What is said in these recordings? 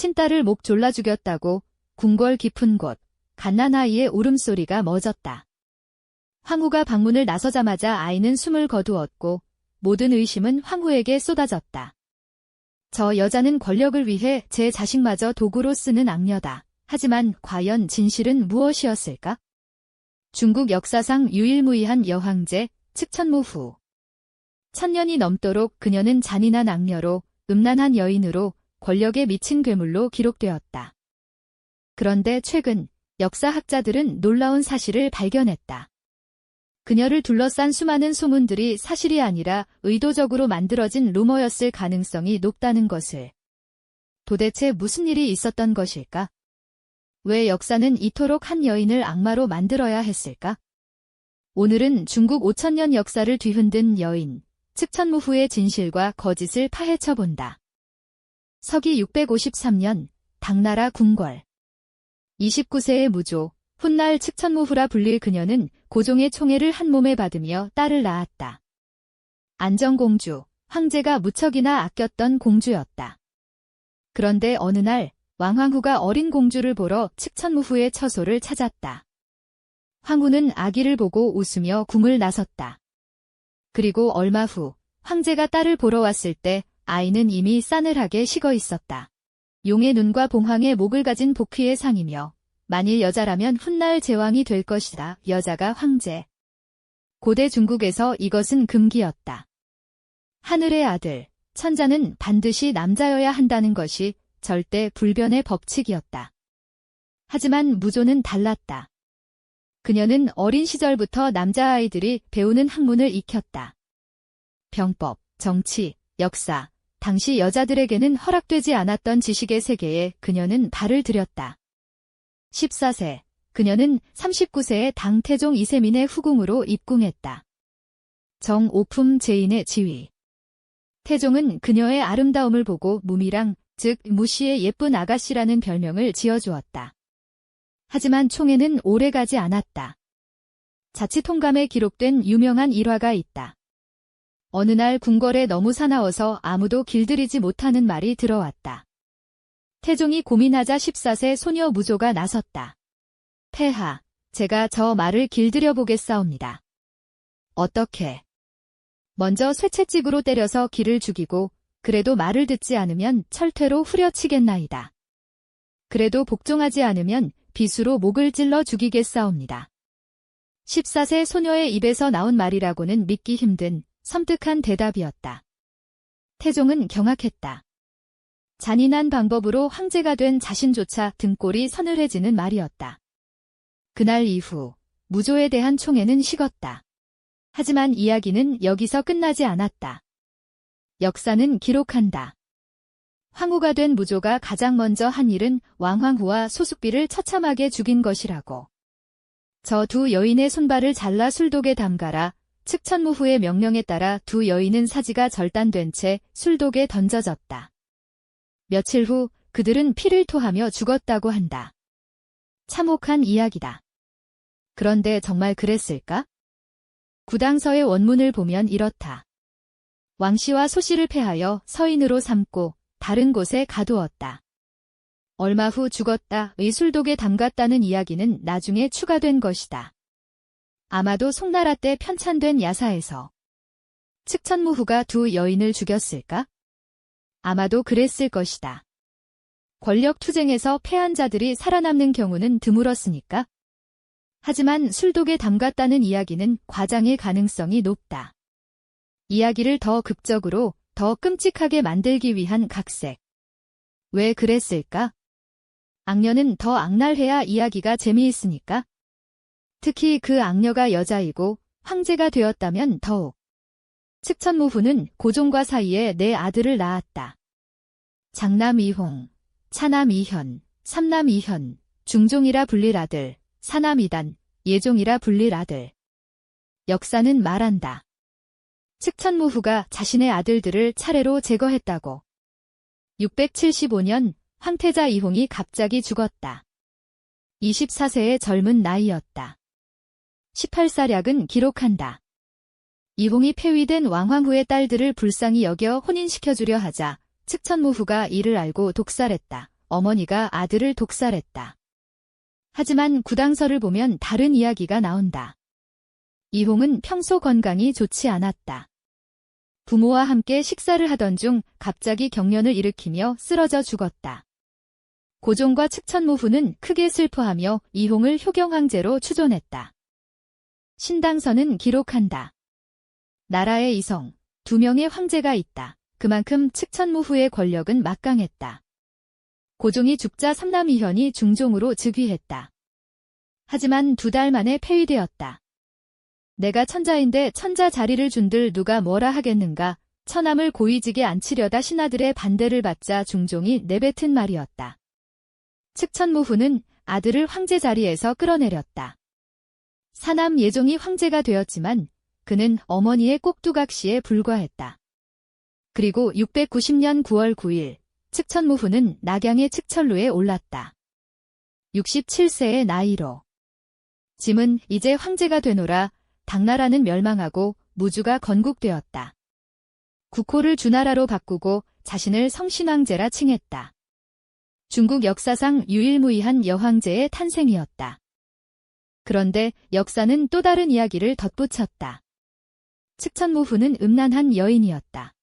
친딸을 목 졸라 죽였다고 궁궐 깊은 곳 갓난아이의 울음소리가 멎었다. 황후가 방문을 나서자마자 아이는 숨을 거두었고 모든 의심은 황후에게 쏟아졌다. 저 여자는 권력을 위해 제 자식마저 도구로 쓰는 악녀다. 하지만 과연 진실은 무엇이었을까? 중국 역사상 유일무이한 여황제 측천무후. 1000년이 넘도록 그녀는 잔인한 악녀로 음란한 여인으로 권력에 미친 괴물로 기록되었다. 그런데 최근 역사학자들은 놀라운 사실을 발견했다. 그녀를 둘러싼 수많은 소문들이 사실이 아니라 의도적으로 만들어진 루머였을 가능성이 높다는 것을. 도대체 무슨 일이 있었던 것일까? 왜 역사는 이토록 한 여인을 악마로 만들어야 했을까? 오늘은 중국 5000년 역사를 뒤흔든 여인, 측천무후의 진실과 거짓을 파헤쳐본다. 서기 653년, 당나라 궁궐. 29세의 무조, 훗날 측천무후라 불릴 그녀는 고종의 총애를 한 몸에 받으며 딸을 낳았다. 안정공주, 황제가 무척이나 아꼈던 공주였다. 그런데 어느 날 왕황후가 어린 공주를 보러 측천무후의 처소를 찾았다. 황후는 아기를 보고 웃으며 궁을 나섰다. 그리고 얼마 후 황제가 딸을 보러 왔을 때 아이는 이미 싸늘하게 식어 있었다. 용의 눈과 봉황의 목을 가진 복희의 상이며 만일 여자라면 훗날 제왕이 될 것이다. 여자가 황제. 고대 중국에서 이것은 금기였다. 하늘의 아들, 천자는 반드시 남자여야 한다는 것이 절대 불변의 법칙이었다. 하지만 무조는 달랐다. 그녀는 어린 시절부터 남자아이들이 배우는 학문을 익혔다. 병법, 정치, 역사, 당시 여자들에게는 허락되지 않았던 지식의 세계에 그녀는 발을 들였다. 14세, 그녀는 39세의 당 태종 이세민의 후궁으로 입궁했다. 정오품 제인의 지위. 태종은 그녀의 아름다움을 보고 무미랑, 즉 무시의 예쁜 아가씨라는 별명을 지어주었다. 하지만 총애는 오래가지 않았다. 자치통감에 기록된 유명한 일화가 있다. 어느 날 궁궐에 너무 사나워서 아무도 길들이지 못하는 말이 들어왔다. 태종이 고민하자 14세 소녀 무조가 나섰다. 폐하, 제가 저 말을 길들여 보겠사옵니다. 어떻게? 먼저 쇠채찍으로 때려서 기를 죽이고 그래도 말을 듣지 않으면 철퇴로 후려치겠나이다. 그래도 복종하지 않으면 비수로 목을 찔러 죽이겠사옵니다. 14세 소녀의 입에서 나온 말이라고는 믿기 힘든 섬뜩한 대답이었다. 태종은 경악했다. 잔인한 방법으로 황제가 된 자신조차 등골이 서늘해지는 말이었다. 그날 이후 무조에 대한 총애는 식었다. 하지만 이야기는 여기서 끝나지 않았다. 역사는 기록한다. 황후가 된 무조가 가장 먼저 한 일은 왕황후와 소숙비를 처참하게 죽인 것이라고. 저 두 여인의 손발을 잘라 술독에 담가라. 측천무후의 명령에 따라 두 여인은 사지가 절단된 채 술독에 던져졌다. 며칠 후 그들은 피를 토하며 죽었다고 한다. 참혹한 이야기다. 그런데 정말 그랬을까? 구당서의 원문을 보면 이렇다. 왕씨와 소씨를 패하여 서인으로 삼고 다른 곳에 가두었다. 얼마 후 죽었다의 술독에 담갔다는 이야기는 나중에 추가된 것이다. 아마도 송나라 때 편찬된 야사에서 측천무후가 두 여인을 죽였을까? 아마도 그랬을 것이다. 권력 투쟁에서 패한 자들이 살아남는 경우는 드물었으니까. 하지만 술독에 담갔다는 이야기는 과장일 가능성이 높다. 이야기를 더 극적으로, 더 끔찍하게 만들기 위한 각색. 왜 그랬을까? 악녀는 더 악랄해야 이야기가 재미있으니까. 특히 그 악녀가 여자이고 황제가 되었다면 더욱. 측천무후는 고종과 사이에 네 아들을 낳았다. 장남 이홍, 차남 이현, 삼남 이현, 중종이라 불릴 아들, 사남 이단, 예종이라 불릴 아들. 역사는 말한다. 측천무후가 자신의 아들들을 차례로 제거했다고. 675년 황태자 이홍이 갑자기 죽었다. 24세의 젊은 나이였다. 18사략은 기록한다. 이홍이 폐위된 왕황후의 딸들을 불쌍히 여겨 혼인시켜주려 하자 측천무후가 이를 알고 독살했다. 어머니가 아들을 독살했다. 하지만 구당서를 보면 다른 이야기가 나온다. 이홍은 평소 건강이 좋지 않았다. 부모와 함께 식사를 하던 중 갑자기 경련을 일으키며 쓰러져 죽었다. 고종과 측천무후는 크게 슬퍼하며 이홍을 효경황제로 추존했다. 신당서는 기록한다. 나라의 이성, 2명의 황제가 있다. 그만큼 측천무후의 권력은 막강했다. 고종이 죽자 삼남이현이 중종으로 즉위했다. 하지만 2달 만에 폐위되었다. 내가 천자인데 천자 자리를 준들 누가 뭐라 하겠는가. 처남을 고위직에 앉히려다 신하들의 반대를 받자 중종이 내뱉은 말이었다. 측천무후는 아들을 황제 자리에서 끌어내렸다. 사남 예종이 황제가 되었지만 그는 어머니의 꼭두각시에 불과했다. 그리고 690년 9월 9일 측천무후는 낙양의 측천루에 올랐다. 67세의 나이로. 짐은 이제 황제가 되노라. 당나라는 멸망하고 무주가 건국되었다. 국호를 주나라로 바꾸고 자신을 성신황제라 칭했다. 중국 역사상 유일무이한 여황제의 탄생이었다. 그런데 역사는 또 다른 이야기를 덧붙였다. 측천무후는 음란한 여인이었다.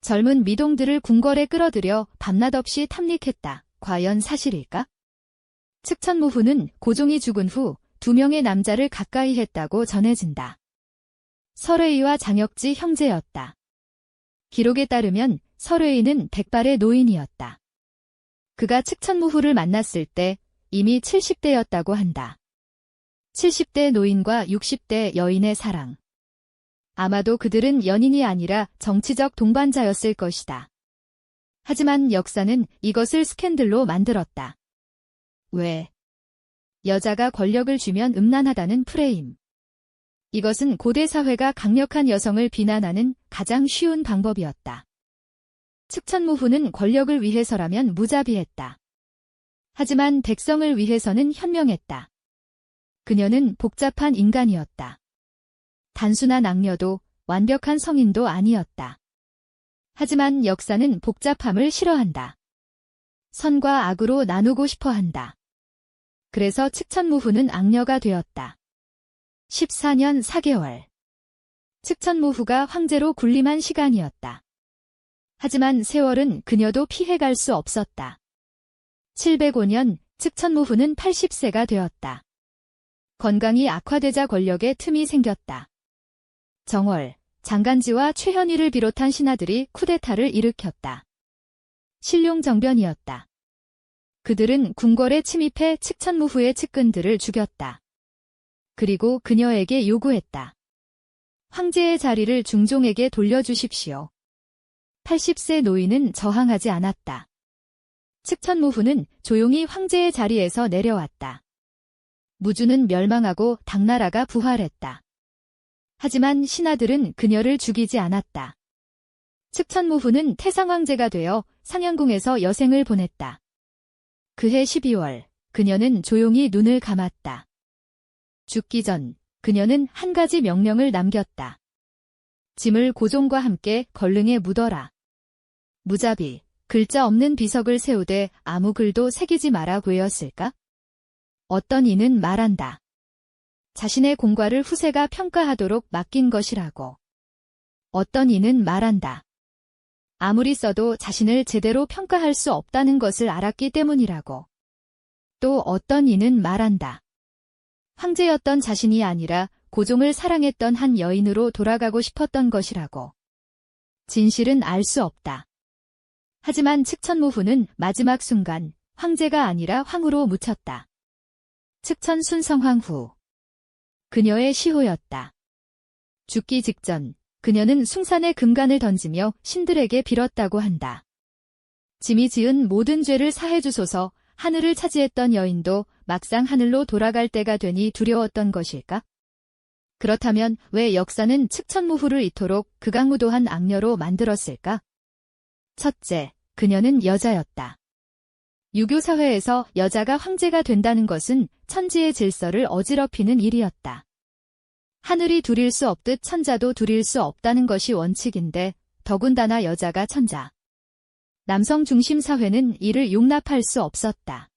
젊은 미동들을 궁궐에 끌어들여 밤낮 없이 탐닉했다. 과연 사실일까? 측천무후는 고종이 죽은 후 2명의 남자를 가까이 했다고 전해진다. 설외이와 장혁지 형제였다. 기록에 따르면 설외이는 백발의 노인이었다. 그가 측천무후를 만났을 때 이미 70대였다고 한다. 70대 노인과 60대 여인의 사랑. 아마도 그들은 연인이 아니라 정치적 동반자였을 것이다. 하지만 역사는 이것을 스캔들로 만들었다. 왜? 여자가 권력을 쥐면 음란하다는 프레임. 이것은 고대 사회가 강력한 여성을 비난하는 가장 쉬운 방법이었다. 측천무후는 권력을 위해서라면 무자비했다. 하지만 백성을 위해서는 현명했다. 그녀는 복잡한 인간이었다. 단순한 악녀도 완벽한 성인도 아니었다. 하지만 역사는 복잡함을 싫어한다. 선과 악으로 나누고 싶어 한다. 그래서 측천무후는 악녀가 되었다. 14년 4개월. 측천무후가 황제로 군림한 시간이었다. 하지만 세월은 그녀도 피해갈 수 없었다. 705년 측천무후는 80세가 되었다. 건강이 악화되자 권력에 틈이 생겼다. 정월, 장간지와 최현희를 비롯한 신하들이 쿠데타를 일으켰다. 신룡정변이었다. 그들은 궁궐에 침입해 측천무후의 측근들을 죽였다. 그리고 그녀에게 요구했다. 황제의 자리를 중종에게 돌려주십시오. 80세 노인은 저항하지 않았다. 측천무후는 조용히 황제의 자리에서 내려왔다. 무주는 멸망하고 당나라가 부활했다. 하지만 신하들은 그녀를 죽이지 않았다. 측천무후는 태상황제가 되어 상현궁에서 여생을 보냈다. 그해 12월, 그녀는 조용히 눈을 감았다. 죽기 전, 그녀는 한 가지 명령을 남겼다. 짐을 고종과 함께 걸릉에 묻어라. 무자비, 글자 없는 비석을 세우되 아무 글도 새기지 마라 외였을까? 어떤 이는 말한다. 자신의 공과를 후세가 평가하도록 맡긴 것이라고. 어떤 이는 말한다. 아무리 써도 자신을 제대로 평가할 수 없다는 것을 알았기 때문이라고. 또 어떤 이는 말한다. 황제였던 자신이 아니라 고종을 사랑했던 한 여인으로 돌아가고 싶었던 것이라고. 진실은 알 수 없다. 하지만 측천무후는 마지막 순간 황제가 아니라 황후로 묻혔다. 측천 순성황후. 그녀의 시호였다. 죽기 직전 그녀는 숭산에 금관을 던지며 신들에게 빌었다고 한다. 짐이 지은 모든 죄를 사해주소서. 하늘을 차지했던 여인도 막상 하늘로 돌아갈 때가 되니 두려웠던 것일까? 그렇다면 왜 역사는 측천무후를 이토록 극악무도한 악녀로 만들었을까? 첫째, 그녀는 여자였다. 유교 사회에서 여자가 황제가 된다는 것은 천지의 질서를 어지럽히는 일이었다. 하늘이 두릴 수 없듯 천자도 두릴 수 없다는 것이 원칙인데 더군다나 여자가 천자. 남성 중심 사회는 이를 용납할 수 없었다.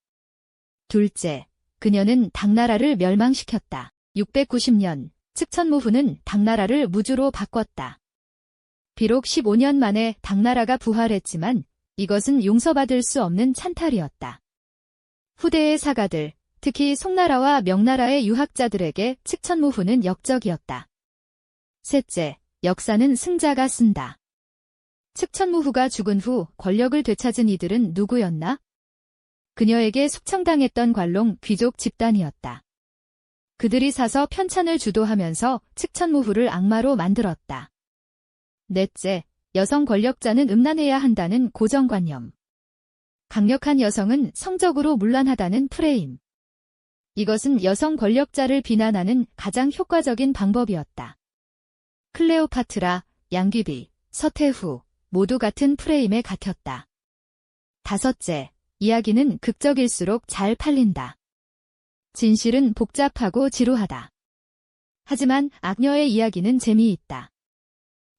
둘째, 그녀는 당나라를 멸망시켰다. 690년, 측천무후는 당나라를 무주로 바꿨다. 비록 15년 만에 당나라가 부활했지만 이것은 용서받을 수 없는 찬탈이었다. 후대의 사가들, 특히 송나라와 명나라의 유학자들에게 측천무후는 역적이었다. 셋째, 역사는 승자가 쓴다. 측천무후가 죽은 후 권력을 되찾은 이들은 누구였나? 그녀에게 숙청당했던 관롱 귀족 집단이었다. 그들이 사서 편찬을 주도하면서 측천무후를 악마로 만들었다. 넷째, 여성 권력자는 음란해야 한다는 고정관념. 강력한 여성은 성적으로 문란하다는 프레임. 이것은 여성 권력자를 비난하는 가장 효과적인 방법이었다. 클레오파트라, 양귀비, 서태후 모두 같은 프레임에 갇혔다. 다섯째, 이야기는 극적일수록 잘 팔린다. 진실은 복잡하고 지루하다. 하지만 악녀의 이야기는 재미있다.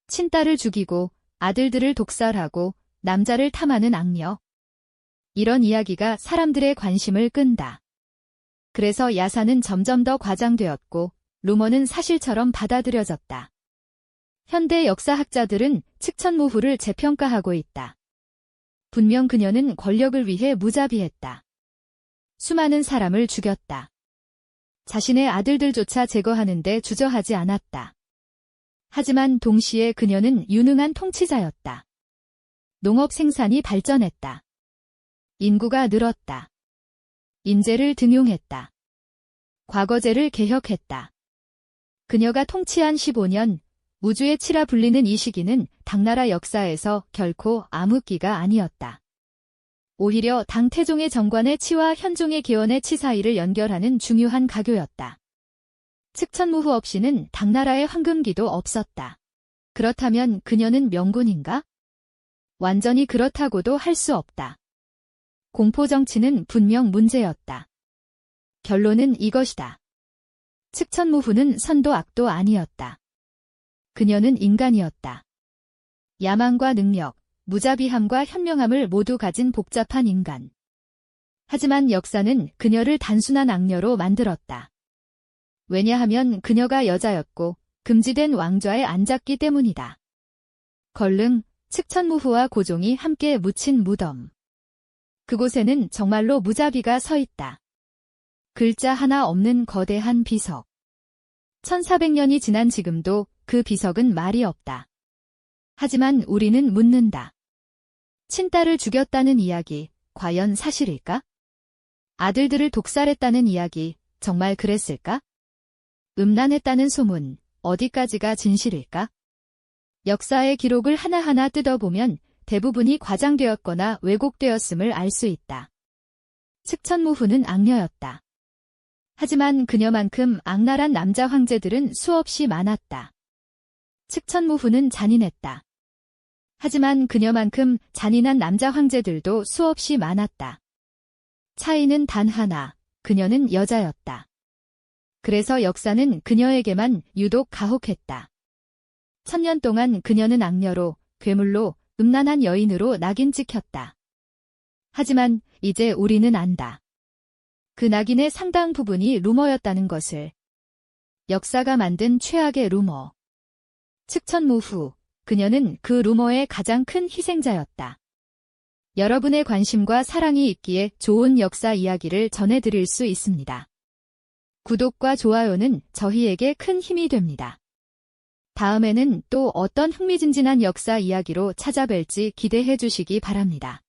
친딸을 죽이고 아들들을 독살하고 남자를 탐하는 악녀. 이런 이야기가 사람들의 관심을 끈다. 그래서 야사는 점점 더 과장되었고 루머는 사실처럼 받아들여졌다. 현대 역사학자들은 측천무후를 재평가하고 있다. 분명 그녀는 권력을 위해 무자비했다. 수많은 사람을 죽였다. 자신의 아들들조차 제거하는데 주저하지 않았다. 하지만 동시에 그녀는 유능한 통치자였다. 농업 생산이 발전했다. 인구가 늘었다. 인재를 등용했다. 과거제를 개혁했다. 그녀가 통치한 15년, 우주의 치라 불리는 이 시기는 당나라 역사에서 결코 암흑기가 아니었다. 오히려 당 태종의 정관의 치와 현종의 계원의 치 사이를 연결하는 중요한 가교였다. 측천무후 없이는 당나라의 황금기도 없었다. 그렇다면 그녀는 명군인가? 완전히 그렇다고도 할 수 없다. 공포정치는 분명 문제였다. 결론은 이것이다. 측천무후는 선도 악도 아니었다. 그녀는 인간이었다. 야망과 능력, 무자비함과 현명함을 모두 가진 복잡한 인간. 하지만 역사는 그녀를 단순한 악녀로 만들었다. 왜냐하면 그녀가 여자였고 금지된 왕좌에 앉았기 때문이다. 걸릉, 측천무후와 고종이 함께 묻힌 무덤. 그곳에는 정말로 무자비가 서 있다. 글자 하나 없는 거대한 비석. 1400년이 지난 지금도 그 비석은 말이 없다. 하지만 우리는 묻는다. 친딸을 죽였다는 이야기, 과연 사실일까? 아들들을 독살했다는 이야기, 정말 그랬을까? 음란했다는 소문, 어디까지가 진실일까? 역사의 기록을 하나하나 뜯어보면 대부분이 과장되었거나 왜곡되었음을 알 수 있다. 측천무후는 악녀였다. 하지만 그녀만큼 악랄한 남자 황제들은 수없이 많았다. 측천무후는 잔인했다. 하지만 그녀만큼 잔인한 남자 황제들도 수없이 많았다. 차이는 단 하나, 그녀는 여자였다. 그래서 역사는 그녀에게만 유독 가혹했다. 1000년 동안 그녀는 악녀로, 괴물로, 음란한 여인으로 낙인 찍혔다. 하지만 이제 우리는 안다. 그 낙인의 상당 부분이 루머였다는 것을. 역사가 만든 최악의 루머. 측천무후, 그녀는 그 루머의 가장 큰 희생자였다. 여러분의 관심과 사랑이 있기에 좋은 역사 이야기를 전해드릴 수 있습니다. 구독과 좋아요는 저희에게 큰 힘이 됩니다. 다음에는 또 어떤 흥미진진한 역사 이야기로 찾아뵐지 기대해 주시기 바랍니다.